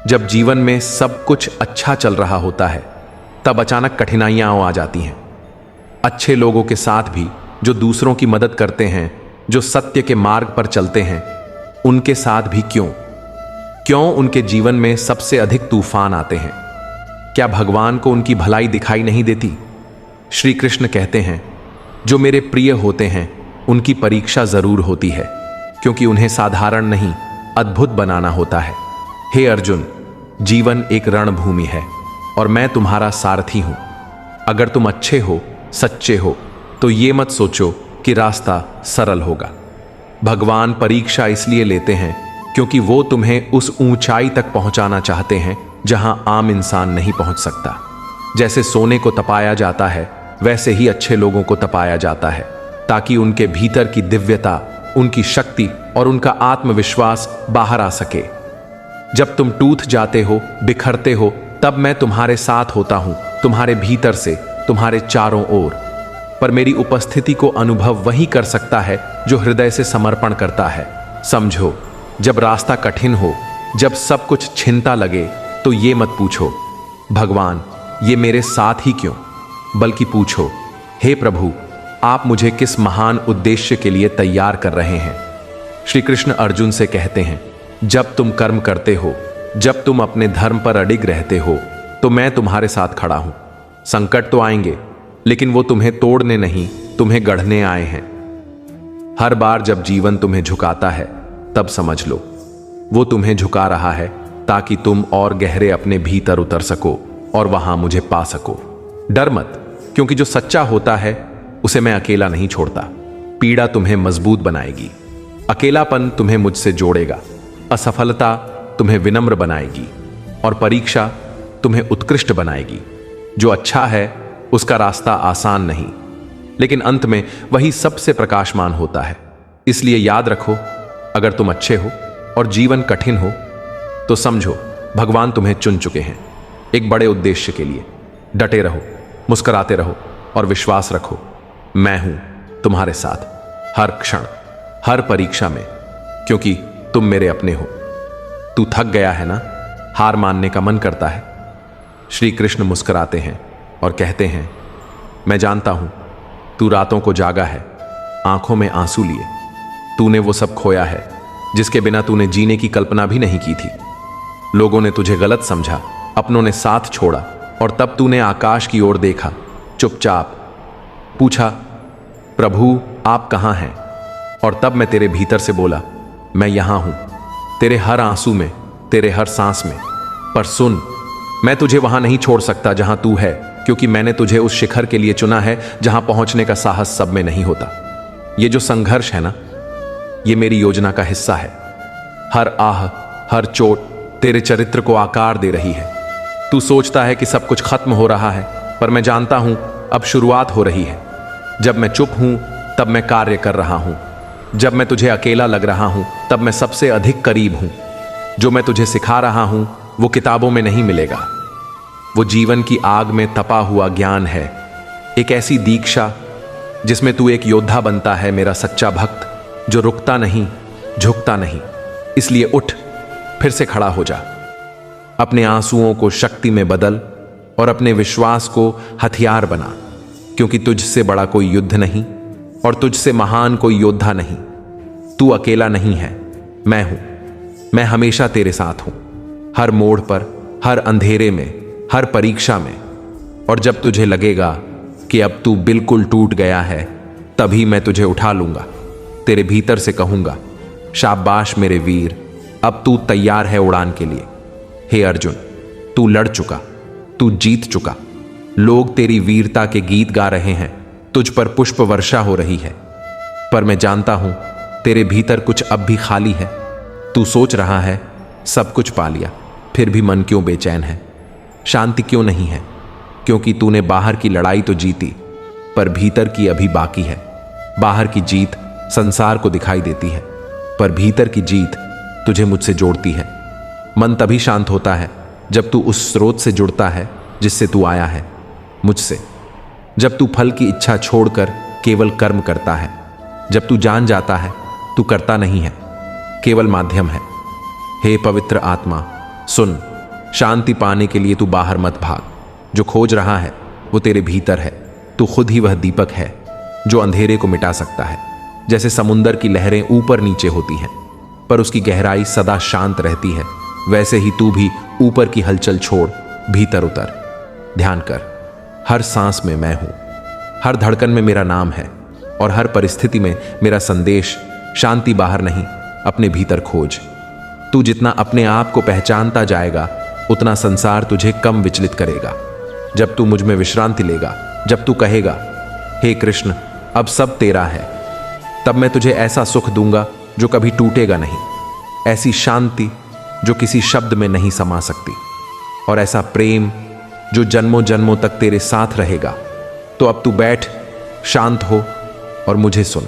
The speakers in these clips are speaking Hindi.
जब जीवन में सब कुछ अच्छा चल रहा होता है तब अचानक कठिनाइयां आ जाती हैं। अच्छे लोगों के साथ भी, जो दूसरों की मदद करते हैं, जो सत्य के मार्ग पर चलते हैं, उनके साथ भी क्यों उनके जीवन में सबसे अधिक तूफान आते हैं? क्या भगवान को उनकी भलाई दिखाई नहीं देती? श्री कृष्ण कहते हैं, जो मेरे प्रिय होते हैं उनकी परीक्षा जरूर होती है, क्योंकि उन्हें साधारण नहीं अद्भुत बनाना होता है। हे अर्जुन, जीवन एक रणभूमि है और मैं तुम्हारा सारथी हूं। अगर तुम अच्छे हो, सच्चे हो, तो ये मत सोचो कि रास्ता सरल होगा। भगवान परीक्षा इसलिए लेते हैं क्योंकि वो तुम्हें उस ऊंचाई तक पहुंचाना चाहते हैं जहां आम इंसान नहीं पहुंच सकता। जैसे सोने को तपाया जाता है, वैसे ही अच्छे लोगों को तपाया जाता है, ताकि उनके भीतर की दिव्यता, उनकी शक्ति और उनका आत्मविश्वास बाहर आ सके। जब तुम टूट जाते हो, बिखरते हो, तब मैं तुम्हारे साथ होता हूं, तुम्हारे भीतर से, तुम्हारे चारों ओर। पर मेरी उपस्थिति को अनुभव वही कर सकता है जो हृदय से समर्पण करता है। समझो, जब रास्ता कठिन हो, जब सब कुछ छिनता लगे, तो ये मत पूछो भगवान ये मेरे साथ ही क्यों, बल्कि पूछो, हे प्रभु, आप मुझे किस महान उद्देश्य के लिए तैयार कर रहे हैं? श्री कृष्ण अर्जुन से कहते हैं, जब तुम कर्म करते हो, जब तुम अपने धर्म पर अडिग रहते हो, तो मैं तुम्हारे साथ खड़ा हूं। संकट तो आएंगे, लेकिन वो तुम्हें तोड़ने नहीं, तुम्हें गढ़ने आए हैं। हर बार जब जीवन तुम्हें झुकाता है, तब समझ लो वो तुम्हें झुका रहा है ताकि तुम और गहरे अपने भीतर उतर सको और वहां मुझे पा सको। डर मत, क्योंकि जो सच्चा होता है उसे मैं अकेला नहीं छोड़ता। पीड़ा तुम्हें मजबूत बनाएगी, अकेलापन तुम्हें मुझसे जोड़ेगा, असफलता तुम्हें विनम्र बनाएगी और परीक्षा तुम्हें उत्कृष्ट बनाएगी। जो अच्छा है उसका रास्ता आसान नहीं, लेकिन अंत में वही सबसे प्रकाशमान होता है। इसलिए याद रखो, अगर तुम अच्छे हो और जीवन कठिन हो, तो समझो भगवान तुम्हें चुन चुके हैं एक बड़े उद्देश्य के लिए। डटे रहो, मुस्कुराते रहो और विश्वास रखो, मैं हूं तुम्हारे साथ हर क्षण, हर परीक्षा में, क्योंकि तुम मेरे अपने हो। तू थक गया है ना? हार मानने का मन करता है? श्री कृष्ण मुस्कुराते हैं और कहते हैं, मैं जानता हूं तू रातों को जागा है, आंखों में आंसू लिए। तूने वो सब खोया है जिसके बिना तूने जीने की कल्पना भी नहीं की थी। लोगों ने तुझे गलत समझा, अपनों ने साथ छोड़ा, और तब तूने आकाश की ओर देखा, चुपचाप पूछा, प्रभु आप कहां हैं? और तब मैं तेरे भीतर से बोला, मैं यहां हूं, तेरे हर आंसू में, तेरे हर सांस में। पर सुन, मैं तुझे वहां नहीं छोड़ सकता जहां तू है, क्योंकि मैंने तुझे उस शिखर के लिए चुना है जहां पहुंचने का साहस सब में नहीं होता। ये जो संघर्ष है ना, ये मेरी योजना का हिस्सा है। हर आह, हर चोट तेरे चरित्र को आकार दे रही है। तू सोचता है कि सब कुछ खत्म हो रहा है, पर मैं जानता हूं अब शुरुआत हो रही है। जब मैं चुप हूं तब मैं कार्य कर रहा हूं। जब मैं तुझे अकेला लग रहा हूं तब मैं सबसे अधिक करीब हूं। जो मैं तुझे सिखा रहा हूं वो किताबों में नहीं मिलेगा, वो जीवन की आग में तपा हुआ ज्ञान है। एक ऐसी दीक्षा जिसमें तू एक योद्धा बनता है, मेरा सच्चा भक्त, जो रुकता नहीं, झुकता नहीं। इसलिए उठ, फिर से खड़ा हो जा। अपने आंसुओं को शक्ति में बदल और अपने विश्वास को हथियार बना, क्योंकि तुझसे बड़ा कोई युद्ध नहीं और तुझसे महान कोई योद्धा नहीं। तू अकेला नहीं है, मैं हूं। मैं हमेशा तेरे साथ हूं, हर मोड़ पर, हर अंधेरे में, हर परीक्षा में। और जब तुझे लगेगा कि अब तू बिल्कुल टूट गया है, तभी मैं तुझे उठा लूंगा। तेरे भीतर से कहूंगा, शाबाश मेरे वीर, अब तू तैयार है उड़ान के लिए। हे अर्जुन, तू लड़ चुका, तू जीत चुका। लोग तेरी वीरता के गीत गा रहे हैं, तुझ पर पुष्प वर्षा हो रही है, पर मैं जानता हूं तेरे भीतर कुछ अब भी खाली है। तू सोच रहा है सब कुछ पा लिया, फिर भी मन क्यों बेचैन है? शांति क्यों नहीं है? क्योंकि तूने बाहर की लड़ाई तो जीती, पर भीतर की अभी बाकी है। बाहर की जीत संसार को दिखाई देती है, पर भीतर की जीत तुझे मुझसे जोड़ती है। मन तभी शांत होता है जब तू उस स्रोत से जुड़ता है जिससे तू आया है, मुझसे। जब तू फल की इच्छा छोड़कर केवल कर्म करता है, जब तू जान जाता है तू करता नहीं है, केवल माध्यम है। हे पवित्र आत्मा, सुन, शांति पाने के लिए तू बाहर मत भाग। जो खोज रहा है वो तेरे भीतर है। तू खुद ही वह दीपक है जो अंधेरे को मिटा सकता है। जैसे समुंदर की लहरें ऊपर नीचे होती हैं पर उसकी गहराई सदा शांत रहती है, वैसे ही तू भी ऊपर की हलचल छोड़ भीतर उतर। ध्यान कर, हर सांस में मैं हूं, हर धड़कन में मेरा नाम है और हर परिस्थिति में मेरा संदेश। शांति बाहर नहीं, अपने भीतर खोज। तू जितना अपने आप को पहचानता जाएगा उतना संसार तुझे कम विचलित करेगा। जब तू मुझ में विश्रांति लेगा, जब तू कहेगा हे कृष्ण अब सब तेरा है, तब मैं तुझे ऐसा सुख दूंगा जो कभी टूटेगा नहीं, ऐसी शांति जो किसी शब्द में नहीं समा सकती, और ऐसा प्रेम जो जन्मों जन्मों तक तेरे साथ रहेगा। तो अब तू बैठ, शांत हो और मुझे सुन,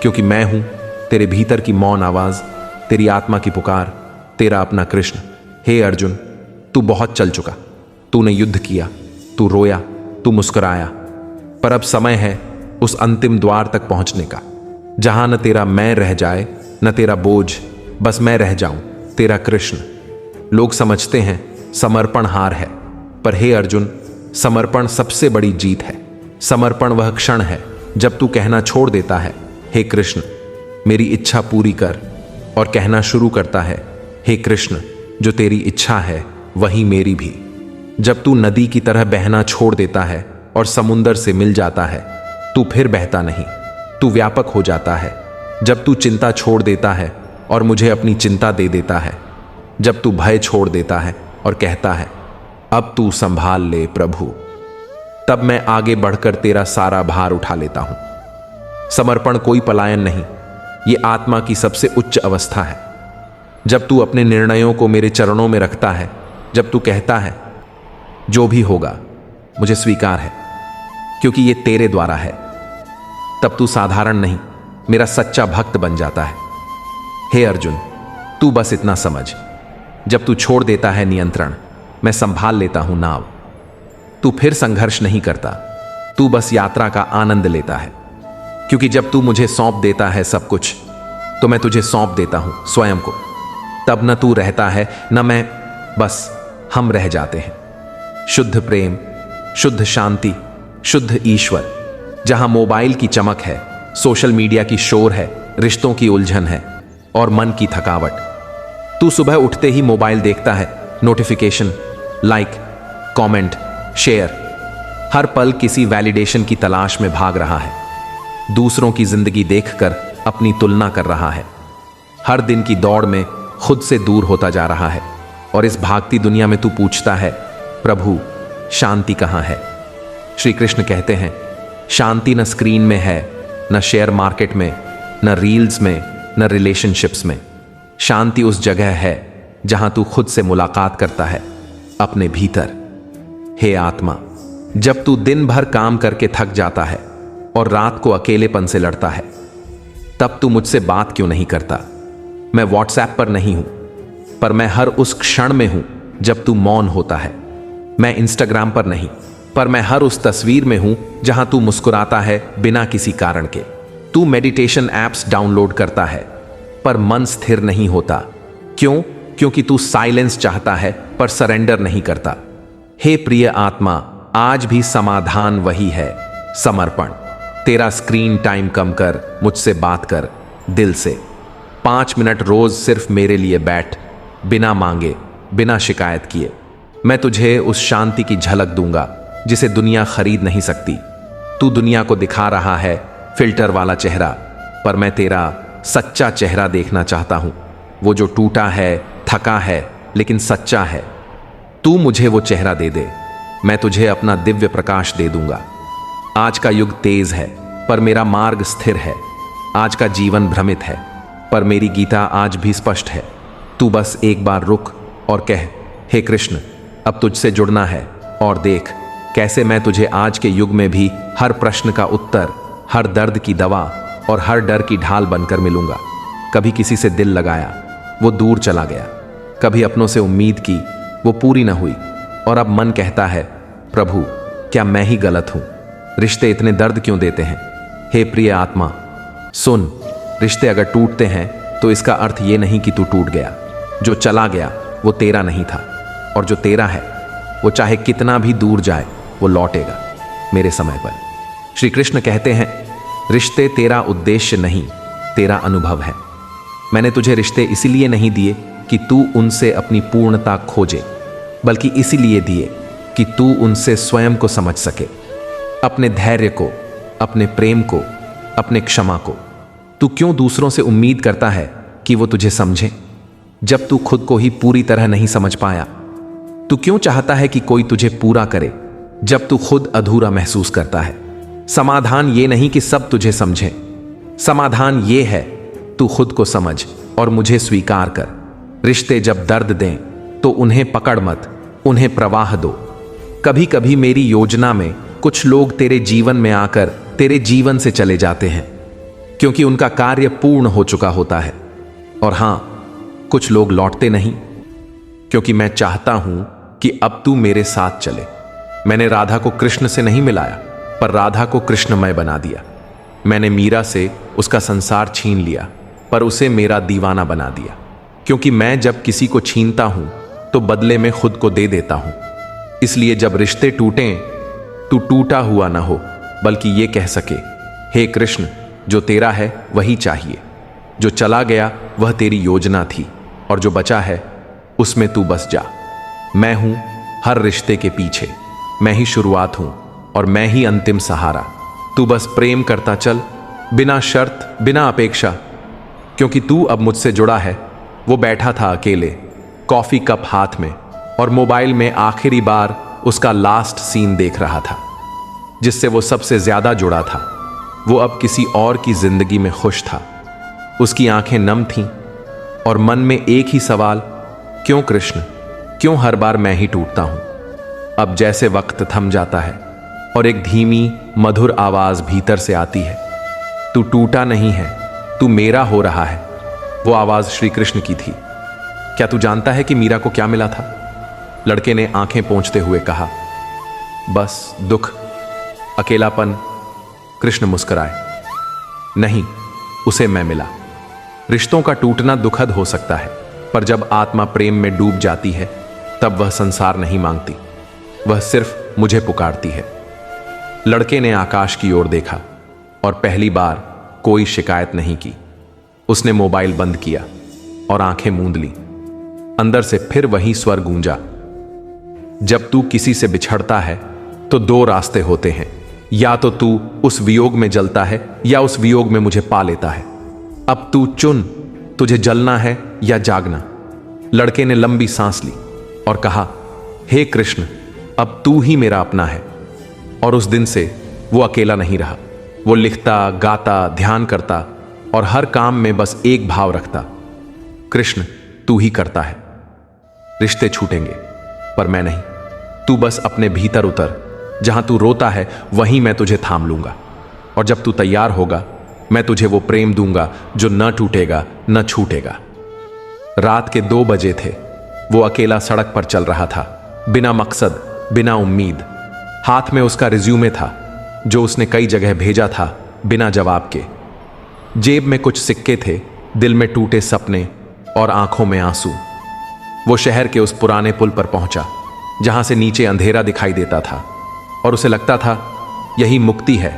क्योंकि मैं हूं तेरे भीतर की मौन आवाज, तेरी आत्मा की पुकार, तेरा अपना कृष्ण। हे अर्जुन, तू बहुत चल चुका, तूने युद्ध किया, तू रोया, तू मुस्कुराया, पर अब समय है उस अंतिम द्वार तक पहुंचने का, जहां न तेरा मैं रह जाए न तेरा बोझ, बस मैं रह जाऊं, तेरा कृष्ण। लोग समझते हैं समर्पण हार है, पर हे अर्जुन, समर्पण सबसे बड़ी जीत है। समर्पण वह क्षण है जब तू कहना छोड़ देता है हे कृष्ण मेरी इच्छा पूरी कर, और कहना शुरू करता है हे कृष्ण जो तेरी इच्छा है वही मेरी भी। जब तू नदी की तरह बहना छोड़ देता है और समुंदर से मिल जाता है, तू फिर बहता नहीं, तू व्यापक हो जाता है। जब तू चिंता छोड़ देता है और मुझे अपनी चिंता दे देता है, जब तू भय छोड़ देता है और कहता है अब तू संभाल ले प्रभु, तब मैं आगे बढ़कर तेरा सारा भार उठा लेता हूं। समर्पण कोई पलायन नहीं, ये आत्मा की सबसे उच्च अवस्था है। जब तू अपने निर्णयों को मेरे चरणों में रखता है, जब तू कहता है जो भी होगा मुझे स्वीकार है क्योंकि ये तेरे द्वारा है, तब तू साधारण नहीं, मेरा सच्चा भक्त बन जाता है। हे अर्जुन, तू बस इतना समझ, जब तू छोड़ देता है नियंत्रण, मैं संभाल लेता हूं नाव। तू फिर संघर्ष नहीं करता, तू बस यात्रा का आनंद लेता है, क्योंकि जब तू मुझे सौंप देता है सब कुछ, तो मैं तुझे सौंप देता हूं स्वयं को। तब न तू रहता है न मैं, बस हम रह जाते हैं। शुद्ध प्रेम, शुद्ध शांति, शुद्ध ईश्वर, जहां मोबाइल की चमक है, सोशल मीडिया की शोर है, रिश्तों की उलझन है और मन की थकावट। तू सुबह उठते ही मोबाइल देखता है, नोटिफिकेशन, लाइक, कमेंट, शेयर, हर पल किसी वैलिडेशन की तलाश में भाग रहा है। दूसरों की जिंदगी देखकर अपनी तुलना कर रहा है। हर दिन की दौड़ में खुद से दूर होता जा रहा है, और इस भागती दुनिया में तू पूछता है प्रभु शांति कहां है। श्री कृष्ण कहते हैं शांति न स्क्रीन में है, न शेयर मार्केट में, न रील्स में, न रिलेशनशिप्स में। शांति उस जगह है जहां तू खुद से मुलाकात करता है, अपने भीतर। हे आत्मा, जब तू दिन भर काम करके थक जाता है और रात को अकेलेपन से लड़ता है, तब तू मुझसे बात क्यों नहीं करता। मैं व्हाट्सएप पर नहीं हूं, पर मैं हर उस क्षण में हूं जब तू मौन होता है। मैं इंस्टाग्राम पर नहीं, पर मैं हर उस तस्वीर में हूं जहां तू मुस्कुराता है बिना किसी कारण के। तू मेडिटेशन ऐप्स डाउनलोड करता है, पर मन स्थिर नहीं होता। क्यों? क्योंकि तू साइलेंस चाहता है पर सरेंडर नहीं करता। हे प्रिय आत्मा, आज भी समाधान वही है, समर्पण। तेरा स्क्रीन टाइम कम कर, मुझसे बात कर दिल से। 5 मिनट रोज सिर्फ मेरे लिए बैठ, बिना मांगे, बिना शिकायत किए। मैं तुझे उस शांति की झलक दूंगा जिसे दुनिया खरीद नहीं सकती। तू दुनिया को दिखा रहा है फिल्टर वाला चेहरा, पर मैं तेरा सच्चा चेहरा देखना चाहता हूं, वो जो टूटा है, थका है, लेकिन सच्चा है। तू मुझे वो चेहरा दे दे, मैं तुझे अपना दिव्य प्रकाश दे दूंगा। आज का युग तेज है, पर मेरा मार्ग स्थिर है। आज का जीवन भ्रमित है, पर मेरी गीता आज भी स्पष्ट है। तू बस एक बार रुक और कह हे कृष्ण, अब तुझसे जुड़ना है, और देख कैसे मैं तुझे आज के युग में भी हर प्रश्न का उत्तर, हर दर्द की दवा और हर डर की ढाल बनकर मिलूंगा। कभी किसी से दिल लगाया, वो दूर चला गया। कभी अपनों से उम्मीद की, वो पूरी न हुई। और अब मन कहता है प्रभु क्या मैं ही गलत हूं? रिश्ते इतने दर्द क्यों देते हैं? हे प्रिय आत्मा सुन, रिश्ते अगर टूटते हैं तो इसका अर्थ ये नहीं कि तू टूट गया। जो चला गया वो तेरा नहीं था, और जो तेरा है वो चाहे कितना भी दूर जाए वो लौटेगा मेरे समय पर। श्री कृष्ण कहते हैं, रिश्ते तेरा उद्देश्य नहीं, तेरा अनुभव है। मैंने तुझे रिश्ते इसीलिए नहीं दिए कि तू उनसे अपनी पूर्णता खोजे, बल्कि इसीलिए दिए कि तू उनसे स्वयं को समझ सके, अपने धैर्य को, अपने प्रेम को, अपने क्षमा को। तू क्यों दूसरों से उम्मीद करता है कि वो तुझे समझे, जब तू खुद को ही पूरी तरह नहीं समझ पाया? तू क्यों चाहता है कि कोई तुझे पूरा करे, जब तू खुद अधूरा महसूस करता है? समाधान ये नहीं कि सब तुझे समझें, समाधान ये है तू खुद को समझ और मुझे स्वीकार कर। रिश्ते जब दर्द दें तो उन्हें पकड़ मत, उन्हें प्रवाह दो। कभी कभी मेरी योजना में कुछ लोग तेरे जीवन में आकर तेरे जीवन से चले जाते हैं क्योंकि उनका कार्य पूर्ण हो चुका होता है। और हां, कुछ लोग लौटते नहीं क्योंकि मैं चाहता हूं कि अब तू मेरे साथ चले। मैंने राधा को कृष्ण से नहीं मिलाया, पर राधा को कृष्णमय बना दिया। मैंने मीरा से उसका संसार छीन लिया, पर उसे मेरा दीवाना बना दिया। क्योंकि मैं जब किसी को छीनता हूं तो बदले में खुद को दे देता हूं। इसलिए जब रिश्ते टूटें, तू टूटा हुआ ना हो, बल्कि ये कह सके, हे कृष्ण, जो तेरा है वही चाहिए। जो चला गया वह तेरी योजना थी, और जो बचा है उसमें तू बस जा। मैं हूं हर रिश्ते के पीछे, मैं ही शुरुआत हूं और मैं ही अंतिम सहारा। तू बस प्रेम करता चल, बिना शर्त, बिना अपेक्षा। क्योंकि तू अब मुझसे जुड़ा है। वो बैठा था अकेले, कॉफी कप हाथ में, और मोबाइल में आखिरी बार उसका लास्ट सीन देख रहा था, जिससे वो सबसे ज्यादा जुड़ा था। वो अब किसी और की जिंदगी में खुश था। उसकी आंखें नम थीं और मन में एक ही सवाल, क्यों कृष्ण, क्यों हर बार मैं ही टूटता हूं? अब जैसे वक्त थम जाता है और एक धीमी मधुर आवाज भीतर से आती है, तू टूटा नहीं है, तू मेरा हो रहा है। वो आवाज श्री कृष्ण की थी। क्या तू जानता है कि मीरा को क्या मिला था? लड़के ने आंखें पोंछते हुए कहा, बस दुख, अकेलापन। कृष्ण मुस्कुराए, नहीं, उसे मैं मिला। रिश्तों का टूटना दुखद हो सकता है, पर जब आत्मा प्रेम में डूब जाती है तब वह संसार नहीं मांगती, वह सिर्फ मुझे पुकारती है। लड़के ने आकाश की ओर देखा और पहली बार कोई शिकायत नहीं की। उसने मोबाइल बंद किया और आंखें मूंद ली। अंदर से फिर वही स्वर गूंजा, जब तू किसी से बिछड़ता है तो दो रास्ते होते हैं, या तो तू उस वियोग में जलता है या उस वियोग में मुझे पा लेता है। अब तू चुन, तुझे जलना है या जागना। लड़के ने लंबी सांस ली और कहा, हे कृष्ण, अब तू ही मेरा अपना है। और उस दिन से वो अकेला नहीं रहा। वो लिखता, गाता, ध्यान करता और हर काम में बस एक भाव रखता, कृष्ण, तू ही करता है। रिश्ते छूटेंगे पर मैं नहीं। तू बस अपने भीतर उतर, जहां तू रोता है वहीं मैं तुझे थाम लूंगा। और जब तू तैयार होगा मैं तुझे वो प्रेम दूंगा जो न टूटेगा न छूटेगा। रात के 2 बजे थे। वो अकेला सड़क पर चल रहा था, बिना मकसद, बिना उम्मीद। हाथ में उसका रिज्यूमे था जो उसने कई जगह भेजा था बिना जवाब के। जेब में कुछ सिक्के थे, दिल में टूटे सपने और आंखों में आंसू। वो शहर के उस पुराने पुल पर पहुंचा जहां से नीचे अंधेरा दिखाई देता था, और उसे लगता था यही मुक्ति है।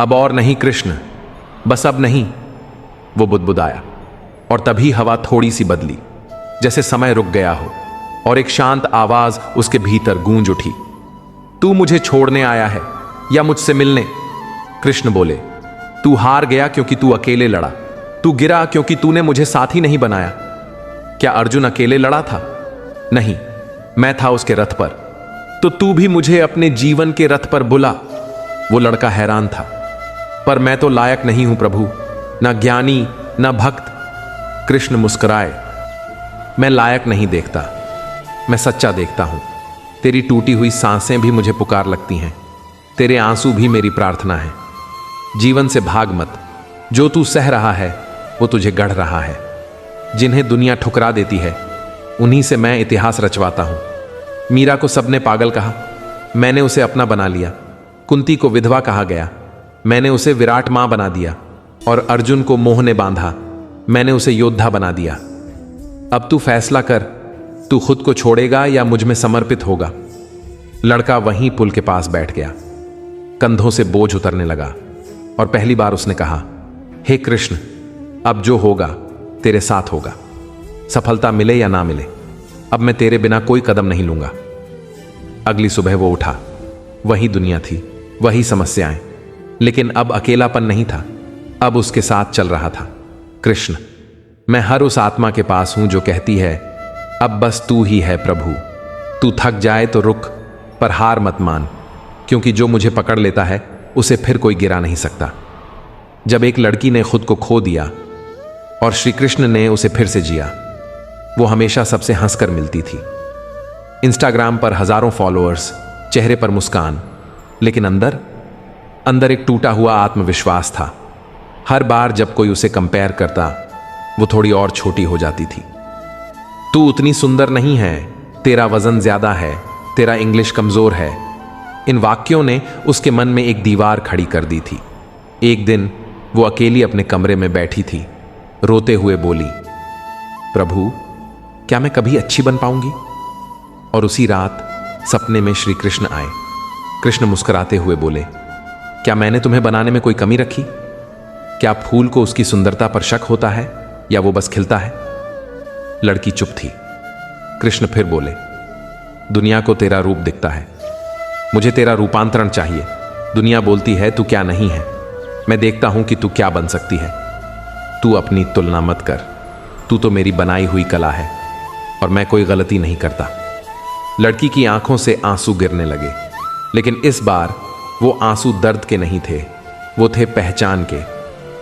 अब और नहीं कृष्ण, बस अब नहीं। वो बुदबुदाया और तभी हवा थोड़ी सी बदली, जैसे समय रुक गया हो, और एक शांत आवाज उसके भीतर गूंज उठी, तू मुझे छोड़ने आया है या मुझसे मिलने? कृष्ण बोले, तू हार गया क्योंकि तू अकेले लड़ा। तू गिरा क्योंकि तूने मुझे साथी नहीं बनाया। क्या अर्जुन अकेले लड़ा था? नहीं, मैं था उसके रथ पर। तो तू भी मुझे अपने जीवन के रथ पर बुला। वो लड़का हैरान था, पर मैं तो लायक नहीं हूं प्रभु, ना ज्ञानी ना भक्त। कृष्ण मुस्कुराए, मैं लायक नहीं देखता, मैं सच्चा देखता हूं। तेरी टूटी हुई सांसें भी मुझे पुकार लगती हैं, तेरे आंसू भी मेरी प्रार्थना है। जीवन से भाग मत, जो तू सह रहा है वो तुझे गढ़ रहा है। जिन्हें दुनिया ठुकरा देती है उन्हीं से मैं इतिहास रचवाता हूं। मीरा को सबने पागल कहा, मैंने उसे अपना बना लिया। कुंती को विधवा कहा गया, मैंने उसे विराट मां बना दिया। और अर्जुन को मोह ने बांधा, मैंने उसे योद्धा बना दिया। अब तू फैसला कर, तू खुद को छोड़ेगा या मुझ में समर्पित होगा? लड़का वहीं पुल के पास बैठ गया। कंधों से बोझ उतरने लगा और पहली बार उसने कहा, हे कृष्ण, अब जो होगा तेरे साथ होगा। सफलता मिले या ना मिले, अब मैं तेरे बिना कोई कदम नहीं लूंगा। अगली सुबह वो उठा। वही दुनिया थी, वही समस्याएं, लेकिन अब अकेलापन नहीं था। अब उसके साथ चल रहा था कृष्ण। मैं हर उस आत्मा के पास हूं जो कहती है, अब बस तू ही है प्रभु। तू थक जाए तो रुक, पर हार मत मान, क्योंकि जो मुझे पकड़ लेता है उसे फिर कोई गिरा नहीं सकता। जब एक लड़की ने खुद को खो दिया और श्री कृष्ण ने उसे फिर से जिया, वो हमेशा सबसे हंसकर मिलती थी। इंस्टाग्राम पर हजारों फॉलोअर्स, चेहरे पर मुस्कान, लेकिन अंदर अंदर एक टूटा हुआ आत्मविश्वास था। हर बार जब कोई उसे कंपेयर करता, वो थोड़ी और छोटी हो जाती थी। तू उतनी सुंदर नहीं है, तेरा वजन ज्यादा है, तेरा इंग्लिश कमजोर है। इन वाक्यों ने उसके मन में एक दीवार खड़ी कर दी थी। एक दिन वो अकेली अपने कमरे में बैठी थी, रोते हुए बोली, प्रभु, क्या मैं कभी अच्छी बन पाऊंगी? और उसी रात सपने में श्री कृष्ण आए। कृष्ण मुस्कुराते हुए बोले, क्या मैंने तुम्हें बनाने में कोई कमी रखी? क्या फूल को उसकी सुंदरता पर शक होता है या वो बस खिलता है? लड़की चुप थी। कृष्ण फिर बोले, दुनिया को तेरा रूप दिखता है, मुझे तेरा रूपांतरण चाहिए। दुनिया बोलती है तू क्या नहीं है, मैं देखता हूं कि तू क्या बन सकती है। तू अपनी तुलना मत कर, तू तो मेरी बनाई हुई कला है और मैं कोई गलती नहीं करता। लड़की की आंखों से आंसू गिरने लगे, लेकिन इस बार वो आंसू दर्द के नहीं थे, वो थे पहचान के।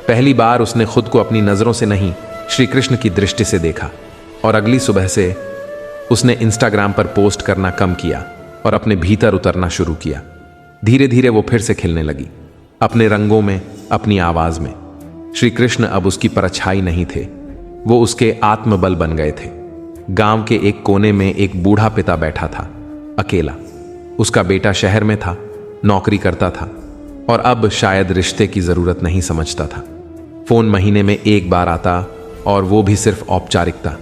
पहली बार उसने खुद को अपनी नजरों से नहीं, श्री कृष्ण की दृष्टि से देखा। और अगली सुबह से उसने इंस्टाग्राम पर पोस्ट करना कम किया और अपने भीतर उतरना शुरू किया। धीरे धीरे वो फिर से खिलने लगी, अपने रंगों में, अपनी आवाज में। श्री कृष्ण अब उसकी परछाई नहीं थे, वो उसके आत्मबल बन गए थे। गांव के एक कोने में एक बूढ़ा पिता बैठा था, अकेला। उसका बेटा शहर में था, नौकरी करता था और अब शायद रिश्ते की जरूरत नहीं समझता था। फोन महीने में एक बार आता और वो भी सिर्फ औपचारिकता।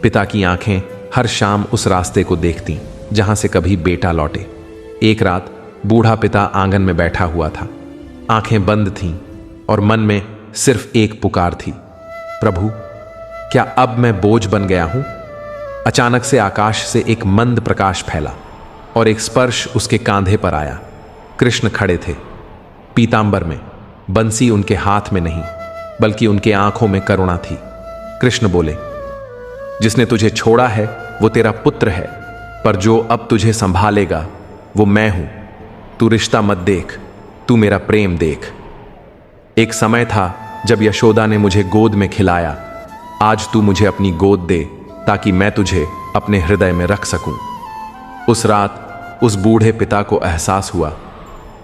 पिता की आंखें हर शाम उस रास्ते को देखती जहां से कभी बेटा लौटे। एक रात बूढ़ा पिता आंगन में बैठा हुआ था, आंखें बंद थीं और मन में सिर्फ एक पुकार थी, प्रभु, क्या अब मैं बोझ बन गया हूं? अचानक से आकाश से एक मंद प्रकाश फैला और एक स्पर्श उसके कांधे पर आया। कृष्ण खड़े थे, पीतांबर में, बंसी उनके हाथ में नहीं बल्कि उनके आंखों में करुणा थी। कृष्ण बोले, जिसने तुझे छोड़ा है वो तेरा पुत्र है, पर जो अब तुझे संभालेगा वो मैं हूं। तू रिश्ता मत देख, तू मेरा प्रेम देख। एक समय था जब यशोदा ने मुझे गोद में खिलाया, आज तू मुझे अपनी गोद दे ताकि मैं तुझे अपने हृदय में रख सकूं। उस रात उस बूढ़े पिता को एहसास हुआ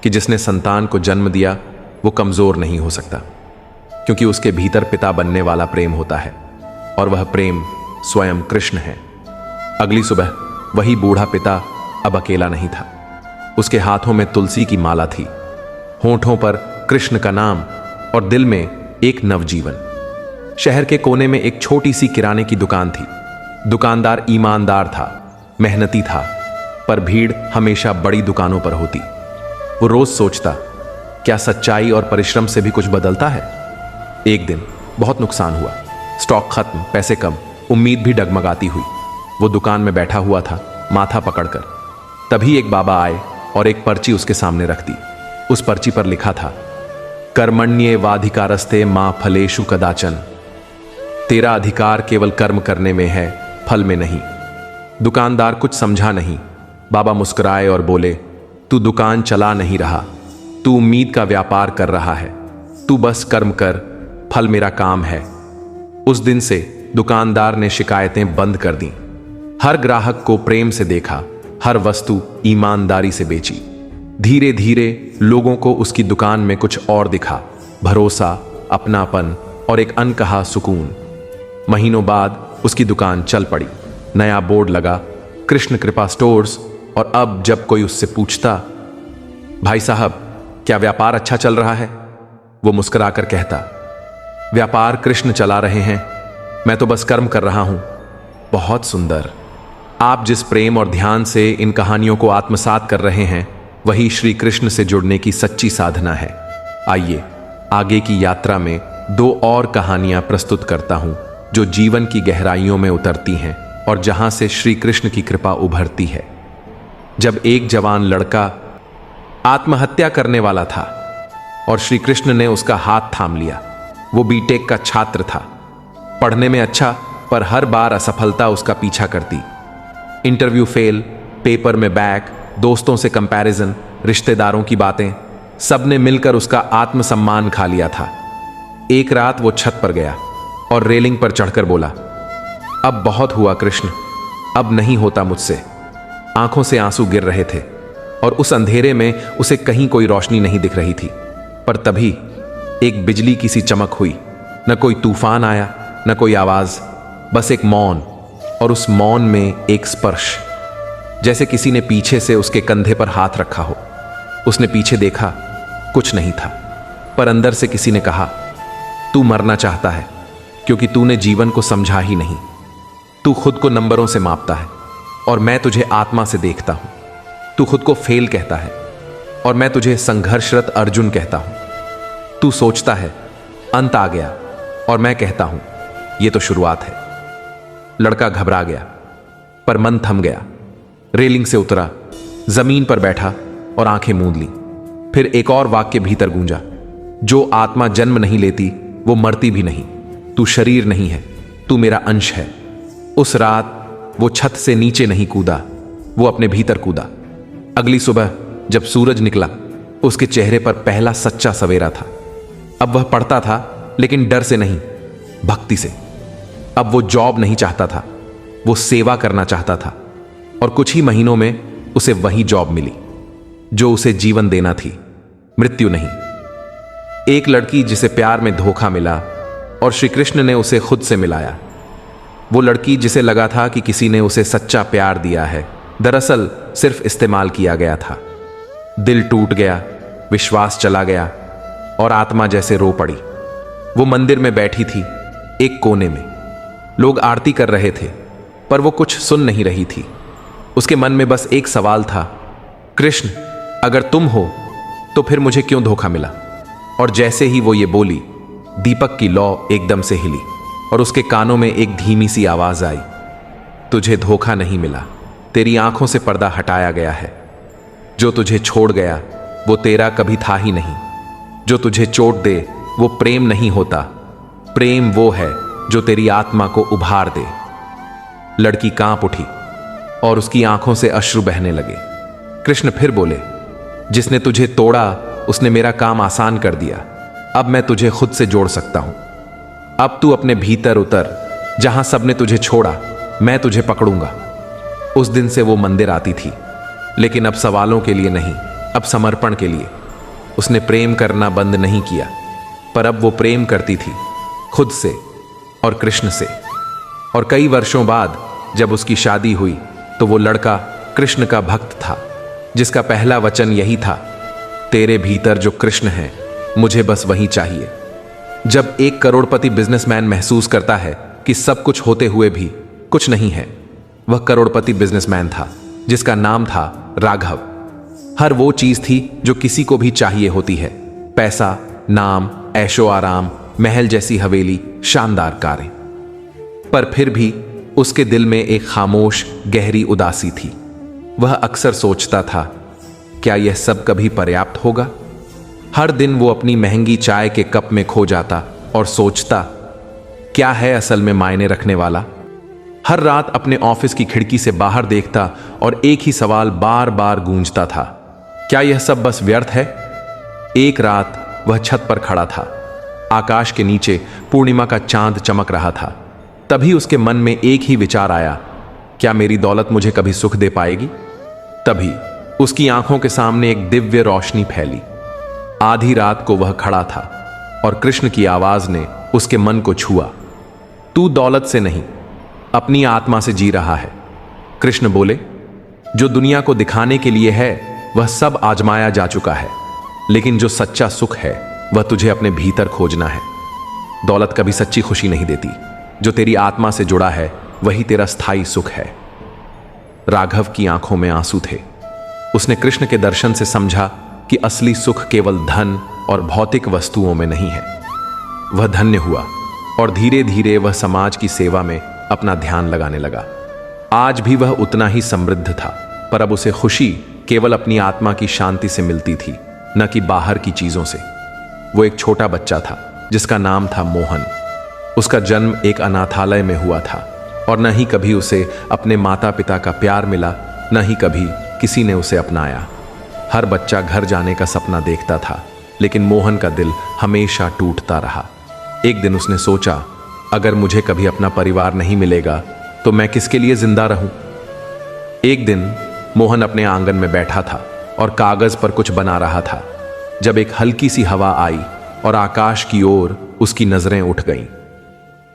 कि जिसने संतान को जन्म दिया वो कमजोर नहीं हो सकता, क्योंकि उसके भीतर पिता बनने वाला प्रेम होता है और वह प्रेम स्वयं कृष्ण है। अगली सुबह वही बूढ़ा पिता अब अकेला नहीं था। उसके हाथों में तुलसी की माला थी, होठों पर कृष्ण का नाम और दिल में एक नवजीवन। शहर के कोने में एक छोटी सी किराने की दुकान थी। दुकानदार ईमानदार था, मेहनती था, पर भीड़ हमेशा बड़ी दुकानों पर होती। वो रोज सोचता, क्या सच्चाई और परिश्रम से भी कुछ बदलता है? एक दिन बहुत नुकसान हुआ, स्टॉक खत्म, पैसे कम, उम्मीद भी डगमगाती हुई। वो दुकान में बैठा हुआ था, माथा पकड़कर। तभी एक बाबा आए और एक पर्ची उसके सामने रख दी। उस पर्ची पर लिखा था, कर्मण्येवाधिकारस्ते मां फलेषु कदाचन। तेरा अधिकार केवल कर्म करने में है, फल में नहीं। दुकानदार कुछ समझा नहीं। बाबा मुस्कुराए और बोले, तू दुकान चला नहीं रहा, तू उम्मीद का व्यापार कर रहा है। तू बस कर्म कर, फल मेरा काम है। उस दिन से दुकानदार ने शिकायतें बंद कर दी। हर ग्राहक को प्रेम से देखा, हर वस्तु ईमानदारी से बेची। धीरे धीरे लोगों को उसकी दुकान में कुछ और दिखा, भरोसा, अपनापन और एक अनकहा सुकून। महीनों बाद उसकी दुकान चल पड़ी। नया बोर्ड लगा, कृष्ण कृपा स्टोर्स, और अब जब कोई उससे पूछता, भाई साहब क्या व्यापार अच्छा चल रहा है, वो मुस्कुराकर कहता, व्यापार कृष्ण चला रहे हैं, मैं तो बस कर्म कर रहा हूं। बहुत सुंदर। आप जिस प्रेम और ध्यान से इन कहानियों को आत्मसात कर रहे हैं वही श्री कृष्ण से जुड़ने की सच्ची साधना है। आइए आगे की यात्रा में 2 और कहानियां प्रस्तुत करता हूं जो जीवन की गहराइयों में उतरती हैं और जहां से श्री कृष्ण की कृपा उभरती है। जब एक जवान लड़का आत्महत्या करने वाला था और श्री कृष्ण ने उसका हाथ थाम लिया। वो बीटेक का छात्र था, पढ़ने में अच्छा, पर हर बार असफलता उसका पीछा करती। इंटरव्यू फेल, पेपर में बैक, दोस्तों से कंपैरिजन, रिश्तेदारों की बातें, सबने मिलकर उसका आत्मसम्मान खा लिया था। एक रात वो छत पर गया और रेलिंग पर चढ़कर बोला, अब बहुत हुआ कृष्ण, अब नहीं होता मुझसे। आंखों से आंसू गिर रहे थे और उस अंधेरे में उसे कहीं कोई रोशनी नहीं दिख रही थी। पर तभी एक बिजली की सी चमक हुई। न कोई तूफान आया, न कोई आवाज, बस एक मौन, और उस मौन में एक स्पर्श, जैसे किसी ने पीछे से उसके कंधे पर हाथ रखा हो। उसने पीछे देखा, कुछ नहीं था, पर अंदर से किसी ने कहा, तू मरना चाहता है क्योंकि तूने जीवन को समझा ही नहीं। तू खुद को नंबरों से मापता है और मैं तुझे आत्मा से देखता हूं। तू खुद को फेल कहता है और मैं तुझे संघर्षरत अर्जुन कहता हूं। तू सोचता है अंत आ गया और मैं कहता हूं यह तो शुरुआत है। लड़का घबरा गया, पर मन थम गया। रेलिंग से उतरा, जमीन पर बैठा और आंखें मूंद ली। फिर एक और वाक्य भीतर गूंजा, जो आत्मा जन्म नहीं लेती वो मरती भी नहीं। तू शरीर नहीं है, तू मेरा अंश है। उस रात वो छत से नीचे नहीं कूदा, वो अपने भीतर कूदा। अगली सुबह जब सूरज निकला, उसके चेहरे पर पहला सच्चा सवेरा था। अब वह पढ़ता था, लेकिन डर से नहीं, भक्ति से। अब वो जॉब नहीं चाहता था, वो सेवा करना चाहता था। और कुछ ही महीनों में उसे वही जॉब मिली जो उसे जीवन देना थी, मृत्यु नहीं। एक लड़की जिसे प्यार में धोखा मिला और श्री कृष्ण ने उसे खुद से मिलाया। वो लड़की जिसे लगा था कि किसी ने उसे सच्चा प्यार दिया है, दरअसल सिर्फ इस्तेमाल किया गया था। दिल टूट गया, विश्वास चला गया और आत्मा जैसे रो पड़ी। वो मंदिर में बैठी थी, एक कोने में। लोग आरती कर रहे थे, पर वो कुछ सुन नहीं रही थी। उसके मन में बस एक सवाल था, कृष्ण अगर तुम हो तो फिर मुझे क्यों धोखा मिला? और जैसे ही वो ये बोली, दीपक की लौ एकदम से हिली और उसके कानों में एक धीमी सी आवाज आई, तुझे धोखा नहीं मिला, तेरी आंखों से पर्दा हटाया गया है। जो तुझे छोड़ गया वो तेरा कभी था ही नहीं। जो तुझे चोट दे वो प्रेम नहीं होता, प्रेम वो है जो तेरी आत्मा को उभार दे। लड़की कांप उठी और उसकी आंखों से अश्रु बहने लगे। कृष्ण फिर बोले, जिसने तुझे तोड़ा उसने मेरा काम आसान कर दिया। अब मैं तुझे खुद से जोड़ सकता हूं। अब तू अपने भीतर उतर, जहां सबने तुझे छोड़ा मैं तुझे पकड़ूंगा। उस दिन से वो मंदिर आती थी, लेकिन अब सवालों के लिए नहीं, अब समर्पण के लिए। उसने प्रेम करना बंद नहीं किया, पर अब वो प्रेम करती थी, खुद से और कृष्ण से। और कई वर्षों बाद जब उसकी शादी हुई तो वो लड़का कृष्ण का भक्त था, जिसका पहला वचन यही था, तेरे भीतर जो कृष्ण है मुझे बस वही चाहिए। जब एक करोड़पति बिजनेसमैन महसूस करता है कि सब कुछ होते हुए भी कुछ नहीं है, वह करोड़पति बिजनेसमैन था जिसका नाम था राघव। हर वो चीज थी जो किसी को भी चाहिए होती है, पैसा, नाम, ऐशो आराम, महल जैसी हवेली, शानदार कारें। पर फिर भी उसके दिल में एक खामोश गहरी उदासी थी। वह अक्सर सोचता था, क्या यह सब कभी पर्याप्त होगा? हर दिन वो अपनी महंगी चाय के कप में खो जाता और सोचता, क्या है असल में मायने रखने वाला? हर रात अपने ऑफिस की खिड़की से बाहर देखता और एक ही सवाल बार बार गूंजता था, क्या यह सब बस व्यर्थ है? एक रात वह छत पर खड़ा था, आकाश के नीचे पूर्णिमा का चांद चमक रहा था। तभी उसके मन में एक ही विचार आया, क्या मेरी दौलत मुझे कभी सुख दे पाएगी? तभी उसकी आंखों के सामने एक दिव्य रोशनी फैली। आधी रात को वह खड़ा था और कृष्ण की आवाज ने उसके मन को छुआ। तू दौलत से नहीं, अपनी आत्मा से जी रहा है। कृष्ण बोले, जो दुनिया को दिखाने के लिए है वह सब आजमाया जा चुका है, लेकिन जो सच्चा सुख है वह तुझे अपने भीतर खोजना है। दौलत कभी सच्ची खुशी नहीं देती, जो तेरी आत्मा से जुड़ा है वही तेरा स्थायी सुख है। राघव की आंखों में आंसू थे। उसने कृष्ण के दर्शन से समझा कि असली सुख केवल धन और भौतिक वस्तुओं में नहीं है। वह धन्य हुआ और धीरे धीरे वह समाज की सेवा में अपना ध्यान लगाने लगा। आज भी वह उतना ही समृद्ध था, पर अब उसे खुशी केवल अपनी आत्मा की शांति से मिलती थी, न कि बाहर की चीजों से। वो एक छोटा बच्चा था जिसका नाम था मोहन। उसका जन्म एक अनाथालय में हुआ था और न ही कभी उसे अपने माता पिता का प्यार मिला, न ही कभी किसी ने उसे अपनाया। हर बच्चा घर जाने का सपना देखता था, लेकिन मोहन का दिल हमेशा टूटता रहा। एक दिन उसने सोचा, अगर मुझे कभी अपना परिवार नहीं मिलेगा तो मैं किसके लिए जिंदा रहूं। एक दिन मोहन अपने आंगन में बैठा था और कागज पर कुछ बना रहा था, जब एक हल्की सी हवा आई और आकाश की ओर उसकी नजरें उठ गईं।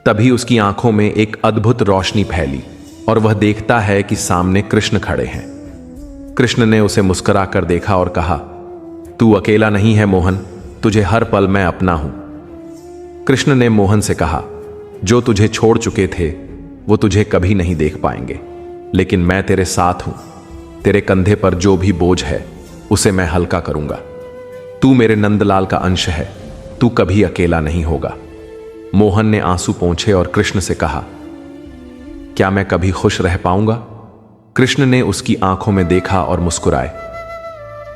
तभी उसकी आंखों में एक अद्भुत रोशनी फैली और वह देखता है कि सामने कृष्ण खड़े हैं। कृष्ण ने उसे मुस्कुराकर देखा और कहा, तू अकेला नहीं है मोहन, तुझे हर पल मैं अपना हूं। कृष्ण ने मोहन से कहा, जो तुझे छोड़ चुके थे वो तुझे कभी नहीं देख पाएंगे, लेकिन मैं तेरे साथ हूं। तेरे कंधे पर जो भी बोझ है उसे मैं हल्का करूंगा। तू मेरे नंदलाल का अंश है, तू कभी अकेला नहीं होगा। मोहन ने आंसू पोंछे और कृष्ण से कहा, क्या मैं कभी खुश रह पाऊंगा? कृष्ण ने उसकी आंखों में देखा और मुस्कुराए।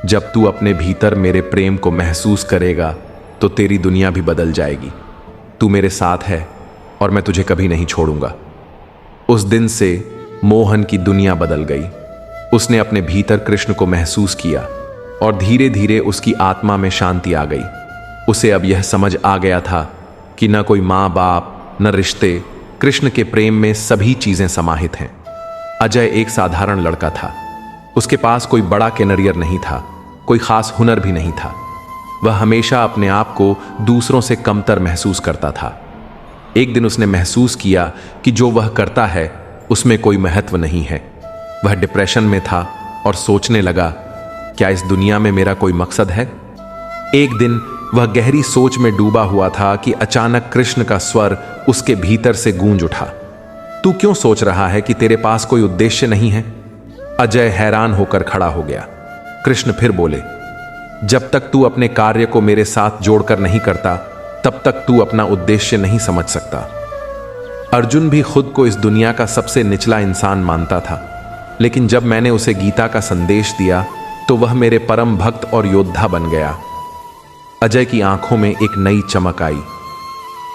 जब तू अपने भीतर मेरे प्रेम को महसूस करेगा तो तेरी दुनिया भी बदल जाएगी। तू मेरे साथ है और मैं तुझे कभी नहीं छोड़ूंगा। उस दिन से मोहन की दुनिया बदल गई। उसने अपने भीतर कृष्ण को महसूस किया और धीरे धीरे उसकी आत्मा में शांति आ गई। उसे अब यह समझ आ गया था कि न कोई माँ बाप, न रिश्ते, कृष्ण के प्रेम में सभी चीजें समाहित हैं। अजय एक साधारण लड़का था। उसके पास कोई बड़ा कैरियर नहीं था, कोई खास हुनर भी नहीं था। वह हमेशा अपने आप को दूसरों से कमतर महसूस करता था। एक दिन उसने महसूस किया कि जो वह करता है उसमें कोई महत्व नहीं है। वह डिप्रेशन में था और सोचने लगा, क्या इस दुनिया में मेरा कोई मकसद है? एक दिन वह गहरी सोच में डूबा हुआ था कि अचानक कृष्ण का स्वर उसके भीतर से गूंज उठा। तू क्यों सोच रहा है कि तेरे पास कोई उद्देश्य नहीं है? अजय हैरान होकर खड़ा हो गया। कृष्ण फिर बोले, जब तक तू अपने कार्य को मेरे साथ जोड़कर नहीं करता तब तक तू अपना उद्देश्य नहीं समझ सकता। अर्जुन भी खुद को इस दुनिया का सबसे निचला इंसान मानता था, लेकिन जब मैंने उसे गीता का संदेश दिया तो वह मेरे परम भक्त और योद्धा बन गया। अजय की आंखों में एक नई चमक आई।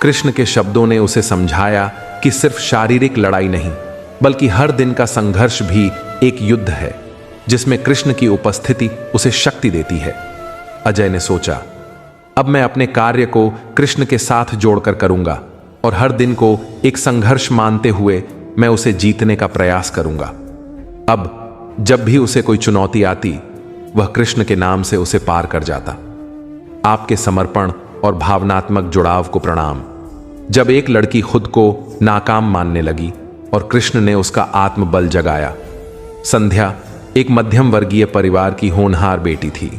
कृष्ण के शब्दों ने उसे समझाया कि सिर्फ शारीरिक लड़ाई नहीं, बल्कि हर दिन का संघर्ष भी एक युद्ध है, जिसमें कृष्ण की उपस्थिति उसे शक्ति देती है। अजय ने सोचा, अब मैं अपने कार्य को कृष्ण के साथ जोड़कर करूंगा और हर दिन को एक संघर्ष मानते हुए मैं उसे जीतने का प्रयास करूंगा। अब जब भी उसे कोई चुनौती आती, वह कृष्ण के नाम से उसे पार कर जाता। आपके समर्पण और भावनात्मक जुड़ाव को प्रणाम। जब एक लड़की खुद को नाकाम मानने लगी और कृष्ण ने उसका आत्मबल जगाया। संध्या एक मध्यम वर्गीय परिवार की होनहार बेटी थी।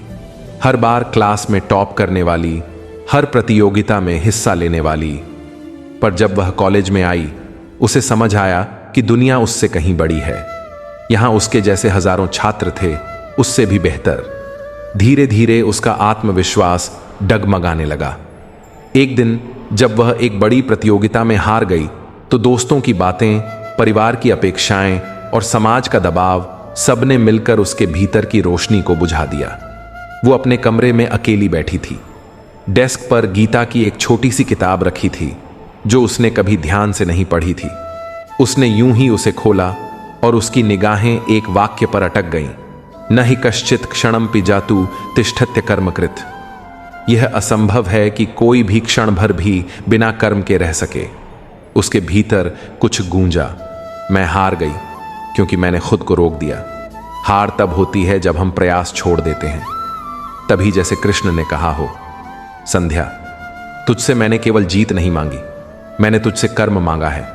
हर बार क्लास में टॉप करने वाली, हर प्रतियोगिता में हिस्सा लेने वाली। पर जब वह कॉलेज में आई, उसे समझ आया कि दुनिया उससे कहीं बड़ी है। यहां उसके जैसे हजारों छात्र थे, उससे भी बेहतर। धीरे धीरे उसका आत्मविश्वास डगमगाने लगा। एक दिन जब वह एक बड़ी प्रतियोगिता में हार गई तो दोस्तों की बातें, परिवार की अपेक्षाएं और समाज का दबाव सबने मिलकर उसके भीतर की रोशनी को बुझा दिया। वो अपने कमरे में अकेली बैठी थी। डेस्क पर गीता की एक छोटी सी किताब रखी थी जो उसने कभी ध्यान से नहीं पढ़ी थी। उसने यूं ही उसे खोला और उसकी निगाहें एक वाक्य पर अटक गईं, न ही कश्चित क्षणम पिजातु तिष्ठत्य कर्मकृत। यह असंभव है कि कोई भी क्षण भर भी बिना कर्म के रह सके। उसके भीतर कुछ गूंजा, मैं हार गई क्योंकि मैंने खुद को रोक दिया। हार तब होती है जब हम प्रयास छोड़ देते हैं। तभी जैसे कृष्ण ने कहा हो, संध्या, तुझसे मैंने केवल जीत नहीं मांगी, मैंने तुझसे कर्म मांगा है,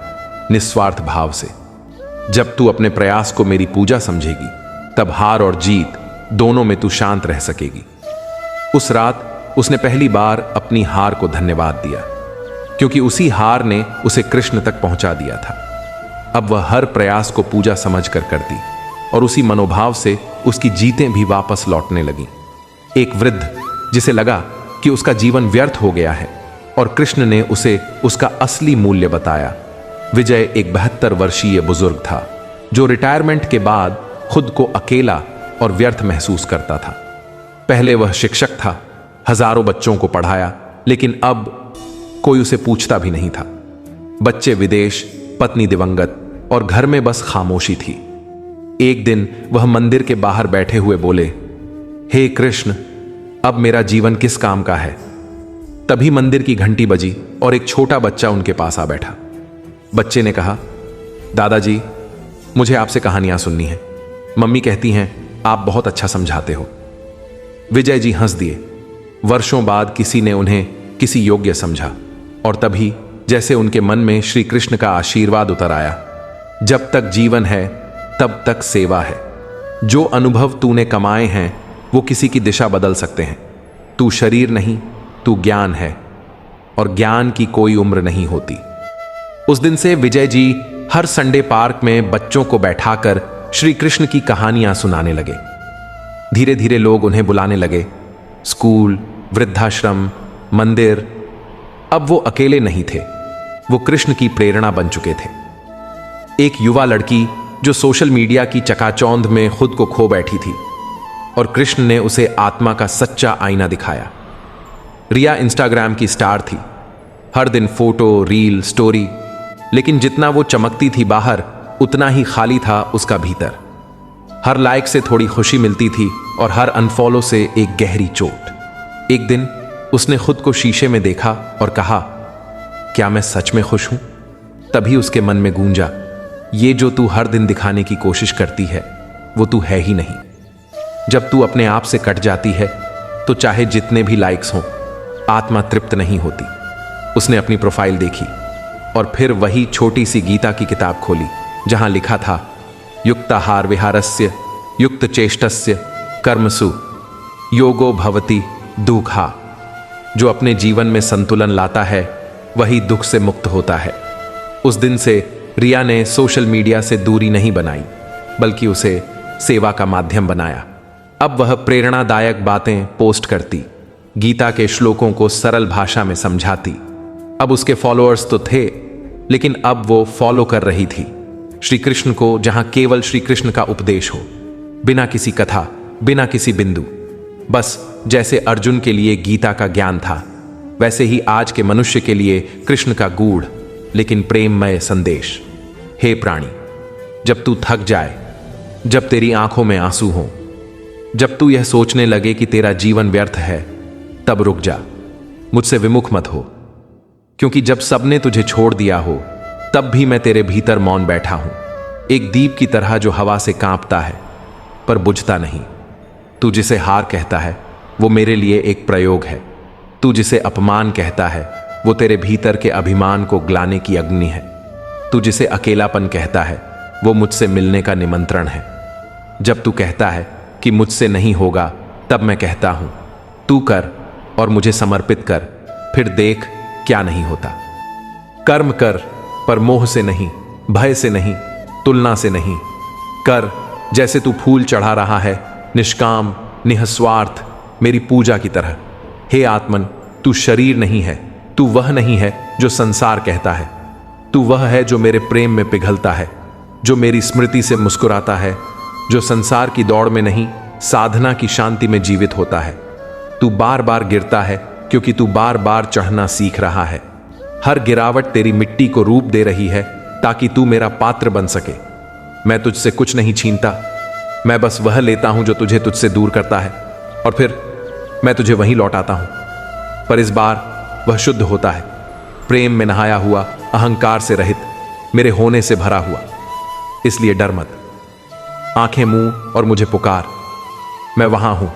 निस्वार्थ भाव से। जब तू अपने प्रयास को मेरी पूजा समझेगी, तब हार और जीत दोनों में तू शांत रह सकेगी। उस रात उसने पहली बार अपनी हार को धन्यवाद दिया, क्योंकि उसी हार ने उसे कृष्ण तक पहुंचा दिया था। अब वह हर प्रयास को पूजा समझकर करती, और उसी मनोभाव से उसकी जीतें भी वापस लौटने लगीं। एक वृद्ध जिसे लगा कि उसका जीवन व्यर्थ हो गया है और कृष्ण ने उसे उसका असली मूल्य बताया। विजय एक 72 वर्षीय बुजुर्ग था जो रिटायरमेंट के बाद खुद को अकेला और व्यर्थ महसूस करता था। पहले वह शिक्षक था, हजारों बच्चों को पढ़ाया, लेकिन अब कोई उसे पूछता भी नहीं था। बच्चे विदेश, पत्नी दिवंगत और घर में बस खामोशी थी। एक दिन वह मंदिर के बाहर बैठे हुए बोले, हे कृष्ण, अब मेरा जीवन किस काम का है। तभी मंदिर की घंटी बजी और एक छोटा बच्चा उनके पास आ बैठा। बच्चे ने कहा, दादाजी, मुझे आपसे कहानियां सुननी है। मम्मी कहती हैं आप बहुत अच्छा समझाते हो। विजय जी हंस दिए। वर्षों बाद किसी ने उन्हें किसी योग्य समझा और तभी जैसे उनके मन में श्री कृष्ण का आशीर्वाद उतर आया, जब तक जीवन है तब तक सेवा है। जो अनुभव तूने कमाए हैं वो किसी की दिशा बदल सकते हैं। तू शरीर नहीं, तू ज्ञान है और ज्ञान की कोई उम्र नहीं होती। उस दिन से विजय जी हर संडे पार्क में बच्चों को बैठाकर श्री कृष्ण की कहानियां सुनाने लगे। धीरे धीरे लोग उन्हें बुलाने लगे, स्कूल, वृद्धाश्रम, मंदिर। अब वो अकेले नहीं थे, वो कृष्ण की प्रेरणा बन चुके थे। एक युवा लड़की जो सोशल मीडिया की चकाचौंध में खुद को खो बैठी थी और कृष्ण ने उसे आत्मा का सच्चा आईना दिखाया। रिया इंस्टाग्राम की स्टार थी, हर दिन फोटो, रील, स्टोरी, लेकिन जितना वो चमकती थी बाहर उतना ही खाली था उसका भीतर। हर लाइक से थोड़ी खुशी मिलती थी और हर अनफॉलो से एक गहरी चोट। एक दिन उसने खुद को शीशे में देखा और कहा, क्या मैं सच में खुश हूं? तभी उसके मन में गूंजा, ये जो तू हर दिन दिखाने की कोशिश करती है वो तू है ही नहीं। जब तू अपने आप से कट जाती है तो चाहे जितने भी लाइक्स हों, आत्मा तृप्त नहीं होती। उसने अपनी प्रोफाइल देखी और फिर वही छोटी सी गीता की किताब खोली जहां लिखा था, युक्ताहार विहारस्य युक्त चेष्टस्य कर्मसु योगो भवति दुःखा। जो अपने जीवन में संतुलन लाता है वही दुख से मुक्त होता है। उस दिन से रिया ने सोशल मीडिया से दूरी नहीं बनाई, बल्कि उसे सेवा का माध्यम बनाया। अब वह प्रेरणादायक बातें पोस्ट करती, गीता के श्लोकों को सरल भाषा में समझाती। अब उसके फॉलोअर्स तो थे, लेकिन अब वो फॉलो कर रही थी श्री कृष्ण को, जहां केवल श्री कृष्ण का उपदेश हो, बिना किसी कथा, बिना किसी बिंदु। बस जैसे अर्जुन के लिए गीता का ज्ञान था, वैसे ही आज के मनुष्य के लिए कृष्ण का गूढ़ लेकिन प्रेममय संदेश। हे प्राणी, जब तू थक जाए, जब तेरी आंखों में आंसू हो, जब तू यह सोचने लगे कि तेरा जीवन व्यर्थ है, तब रुक जा, मुझसे विमुख मत हो। क्योंकि जब सबने तुझे छोड़ दिया हो, तब भी मैं तेरे भीतर मौन बैठा हूं, एक दीप की तरह जो हवा से कांपता है पर बुझता नहीं। तू जिसे हार कहता है वो मेरे लिए एक प्रयोग है। तू जिसे अपमान कहता है वो तेरे भीतर के अभिमान को ग्लाने की अग्नि है। तू जिसे अकेलापन कहता है वो मुझसे मिलने का निमंत्रण है। जब तू कहता है कि मुझसे नहीं होगा, तब मैं कहता हूं, तू कर और मुझे समर्पित कर, फिर देख क्या नहीं होता। कर्म कर, पर मोह से नहीं, भय से नहीं, तुलना से नहीं। कर जैसे तू फूल चढ़ा रहा है, निष्काम, निस्वार्थ, मेरी पूजा की तरह। हे आत्मन, तू शरीर नहीं है, तू वह नहीं है जो संसार कहता है। तू वह है जो मेरे प्रेम में पिघलता है, जो मेरी स्मृति से मुस्कुराता है, जो संसार की दौड़ में नहीं, साधना की शांति में जीवित होता है। तू बार बार गिरता है क्योंकि तू बार बार चढ़ना सीख रहा है। हर गिरावट तेरी मिट्टी को रूप दे रही है ताकि तू मेरा पात्र बन सके। मैं तुझसे कुछ नहीं छीनता, मैं बस वह लेता हूं जो तुझे तुझसे दूर करता है और फिर मैं तुझे वहीं लौटाता हूं। पर इस बार वह शुद्ध होता है, प्रेम में नहाया हुआ, अहंकार से रहित, मेरे होने से भरा हुआ। इसलिए डर मत, आंखें मूंद और मुझे पुकार। मैं वहां हूं,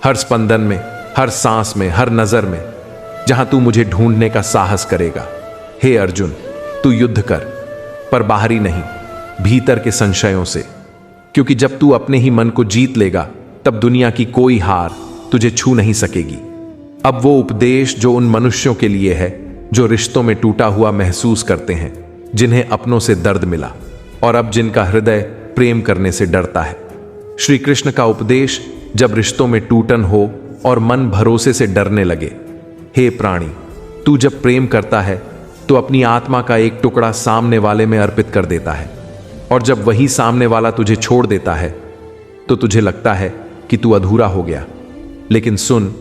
हर स्पंदन में, हर सांस में, हर नजर में, जहां तू मुझे ढूंढने का साहस करेगा। हे अर्जुन, तू युद्ध कर, पर बाहरी नहीं, भीतर के संशयों से। क्योंकि जब तू अपने ही मन को जीत लेगा, तब दुनिया की कोई हार तुझे छू नहीं सकेगी। अब वो उपदेश जो उन मनुष्यों के लिए है जो रिश्तों में टूटा हुआ महसूस करते हैं, जिन्हें अपनों से दर्द मिला, और अब जिनका हृदय प्रेम करने से डरता है। श्री कृष्ण का उपदेश जब रिश्तों में टूटन हो और मन भरोसे से डरने लगे। हे प्राणी, तू जब प्रेम करता है तो अपनी आत्मा का एक टुकड़ा सामने वाले में अर्पित कर देता है, और जब वही सामने वाला तुझे छोड़ देता है तो तुझे लगता है कि तू अधूरा हो गया। लेकिन सुन,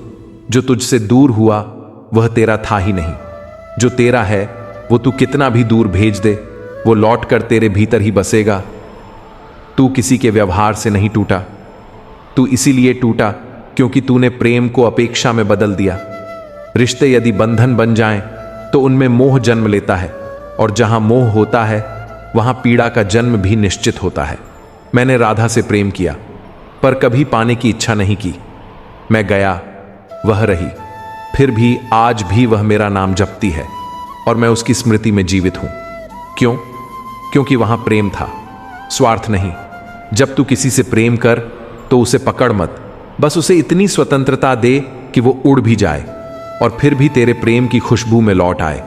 जो तुझसे दूर हुआ वह तेरा था ही नहीं। जो तेरा है वो तू कितना भी दूर भेज दे, वो लौट कर तेरे भीतर ही बसेगा। तू किसी के व्यवहार से नहीं टूटा, तू इसीलिए टूटा क्योंकि तूने प्रेम को अपेक्षा में बदल दिया। रिश्ते यदि बंधन बन जाएं तो उनमें मोह जन्म लेता है, और जहां मोह होता है वहां पीड़ा का जन्म भी निश्चित होता है। मैंने राधा से प्रेम किया पर कभी पाने की इच्छा नहीं की। मैं गया, वह रही, फिर भी आज भी वह मेरा नाम जपती है और मैं उसकी स्मृति में जीवित हूं। क्यों? क्योंकि वहां प्रेम था, स्वार्थ नहीं। जब तू किसी से प्रेम कर तो उसे पकड़ मत, बस उसे इतनी स्वतंत्रता दे कि वो उड़ भी जाए और फिर भी तेरे प्रेम की खुशबू में लौट आए।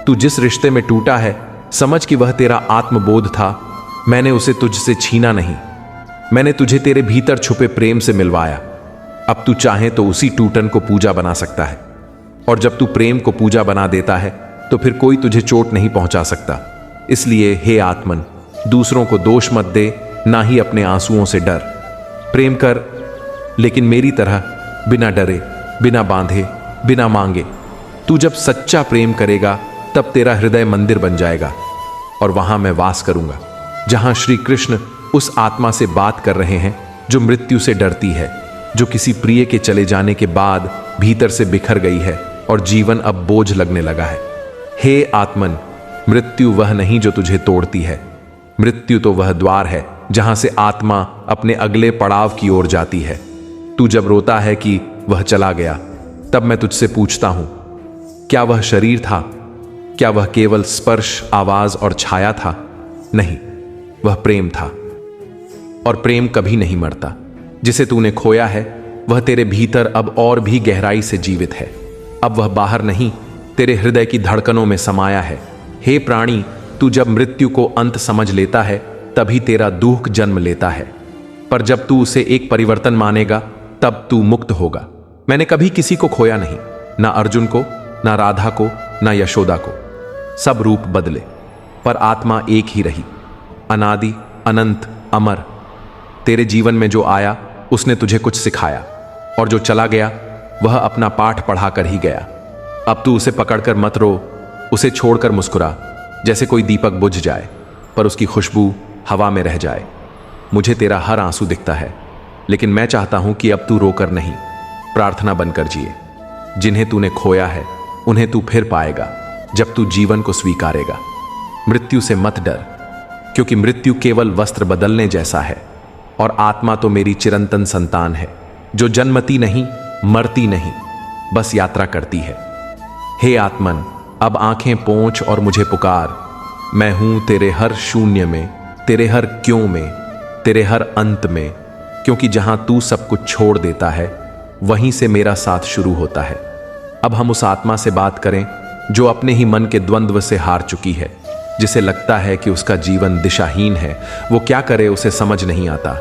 तू जिस रिश्ते में टूटा है समझ कि वह तेरा आत्मबोध था। मैंने उसे तुझसे छीना नहीं, मैंने तुझे तेरे भीतर छुपे प्रेम से मिलवाया। अब तू चाहे तो उसी टूटन को पूजा बना सकता है, और जब तू प्रेम को पूजा बना देता है तो फिर कोई तुझे चोट नहीं पहुंचा सकता। इसलिए हे आत्मन, दूसरों को दोष मत दे, ना ही अपने आंसुओं से डर। प्रेम कर, लेकिन मेरी तरह बिना डरे, बिना बांधे, बिना मांगे। तू जब सच्चा प्रेम करेगा तब तेरा हृदय मंदिर बन जाएगा, और वहां मैं वास करूंगा, जहां श्री कृष्ण उस आत्मा से बात कर रहे हैं जो मृत्यु से डरती है, जो किसी प्रिय के चले जाने के बाद भीतर से बिखर गई है और जीवन अब बोझ लगने लगा है। हे आत्मन, मृत्यु वह नहीं जो तुझे तोड़ती है, मृत्यु तो वह द्वार है जहां से आत्मा अपने अगले पड़ाव की ओर जाती है। तू जब रोता है कि वह चला गया, तब मैं तुझसे पूछता हूं, क्या वह शरीर था? क्या वह केवल स्पर्श, आवाज और छाया था? नहीं, वह प्रेम था, और प्रेम कभी नहीं मरता। जिसे तूने खोया है वह तेरे भीतर अब और भी गहराई से जीवित है। अब वह बाहर नहीं, तेरे हृदय की धड़कनों में समाया है। हे प्राणी, तू जब मृत्यु को अंत समझ लेता है तभी तेरा दुख जन्म लेता है, पर जब तू उसे एक परिवर्तन मानेगा तब तू मुक्त होगा। मैंने कभी किसी को खोया नहीं, ना अर्जुन को, ना राधा को, ना यशोदा को। सब रूप बदले पर आत्मा एक ही रही, अनादि, अनंत, अमर। तेरे जीवन में जो आया उसने तुझे कुछ सिखाया, और जो चला गया वह अपना पाठ पढ़ाकर ही गया। अब तू उसे पकड़कर मत रो, उसे छोड़कर मुस्कुरा, जैसे कोई दीपक बुझ जाए पर उसकी खुशबू हवा में रह जाए। मुझे तेरा हर आंसू दिखता है, लेकिन मैं चाहता हूं कि अब तू रोकर नहीं, प्रार्थना बनकर जिए। जिन्हें तूने खोया है उन्हें तू फिर पाएगा जब तू जीवन को स्वीकारेगा। मृत्यु से मत डर, क्योंकि मृत्यु केवल वस्त्र बदलने जैसा है, और आत्मा तो मेरी चिरंतन संतान है जो जन्मती नहीं, मरती नहीं, बस यात्रा करती है। हे आत्मन, अब आंखें पोंछ और मुझे पुकार। मैं हूं तेरे हर शून्य में, तेरे हर क्यों में, तेरे हर अंत में, क्योंकि जहां तू सब कुछ छोड़ देता है वहीं से मेरा साथ शुरू होता है। अब हम उस आत्मा से बात करें जो अपने ही मन के द्वंद्व से हार चुकी है, जिसे लगता है कि उसका जीवन दिशाहीन है, वो क्या करे उसे समझ नहीं आता,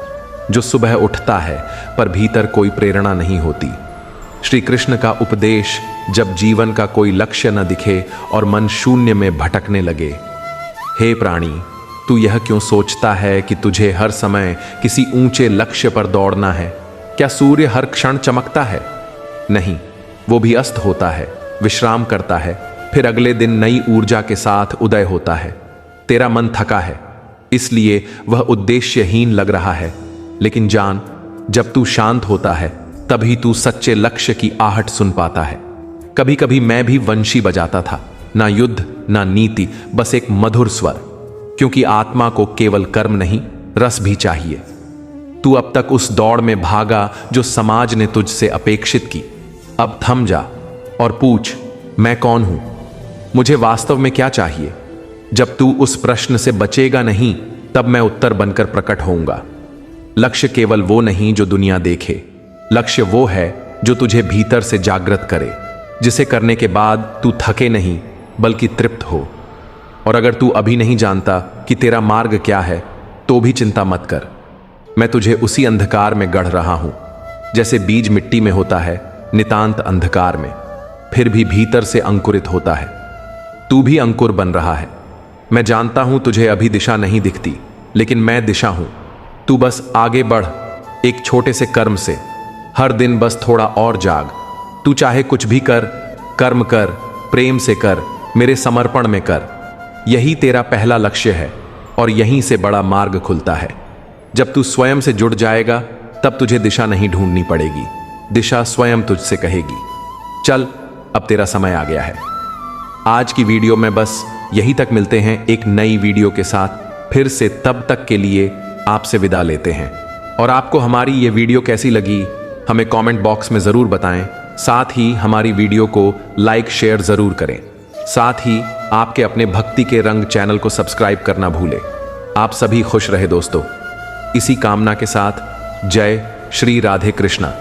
जो सुबह उठता है पर भीतर कोई प्रेरणा नहीं होती। श्री कृष्ण का उपदेश जब जीवन का कोई लक्ष्य न दिखे और मन शून्य में भटकने लगे। हे प्राणी, तू यह क्यों सोचता है कि तुझे हर समय किसी ऊंचे लक्ष्य पर दौड़ना है? क्या सूर्य हर क्षण चमकता है? नहीं, वो भी अस्त होता है, विश्राम करता है, फिर अगले दिन नई ऊर्जा के साथ उदय होता है। तेरा मन थका है, इसलिए वह उद्देश्यहीन लग रहा है, लेकिन जान, जब तू शांत होता है तभी तू सच्चे लक्ष्य की आहट सुन पाता है। कभी कभी मैं भी वंशी बजाता था, ना युद्ध ना नीति, बस एक मधुर स्वर, क्योंकि आत्मा को केवल कर्म नहीं, रस भी चाहिए। तू अब तक उस दौड़ में भागा जो समाज ने तुझसे अपेक्षित की। अब थम जा और पूछ, मैं कौन हूं? मुझे वास्तव में क्या चाहिए? जब तू उस प्रश्न से बचेगा नहीं, तब मैं उत्तर बनकर प्रकट होऊंगा। लक्ष्य केवल वो नहीं जो दुनिया देखे, लक्ष्य वो है जो तुझे भीतर से जागृत करे, जिसे करने के बाद तू थके नहीं बल्कि तृप्त हो। और अगर तू अभी नहीं जानता कि तेरा मार्ग क्या है, तो भी चिंता मत कर। मैं तुझे उसी अंधकार में गढ़ रहा हूं जैसे बीज मिट्टी में होता है, नितांत अंधकार में, फिर भी भीतर से अंकुरित होता है। तू भी अंकुर बन रहा है। मैं जानता हूं तुझे अभी दिशा नहीं दिखती, लेकिन मैं दिशा हूं। तू बस आगे बढ़, एक छोटे से कर्म से। हर दिन बस थोड़ा और जाग। तू चाहे कुछ भी कर, कर्म कर, प्रेम से कर, मेरे समर्पण में कर। यही तेरा पहला लक्ष्य है और यहीं से बड़ा मार्ग खुलता है। जब तू स्वयं से जुड़ जाएगा तब तुझे दिशा नहीं ढूंढनी पड़ेगी, दिशा स्वयं तुझसे कहेगी। चल, अब तेरा समय आ गया है। आज की वीडियो में बस यही तक। मिलते हैं एक नई वीडियो के साथ फिर से। तब तक के लिए आपसे विदा लेते हैं। और आपको हमारी ये वीडियो कैसी लगी हमें कमेंट बॉक्स में ज़रूर बताएं। साथ ही हमारी वीडियो को लाइक शेयर ज़रूर करें। साथ ही आपके अपने भक्ति के रंग चैनल को सब्सक्राइब करना भूलें। आप सभी खुश रहे दोस्तों। इसी कामना के साथ जय श्री राधे कृष्णा।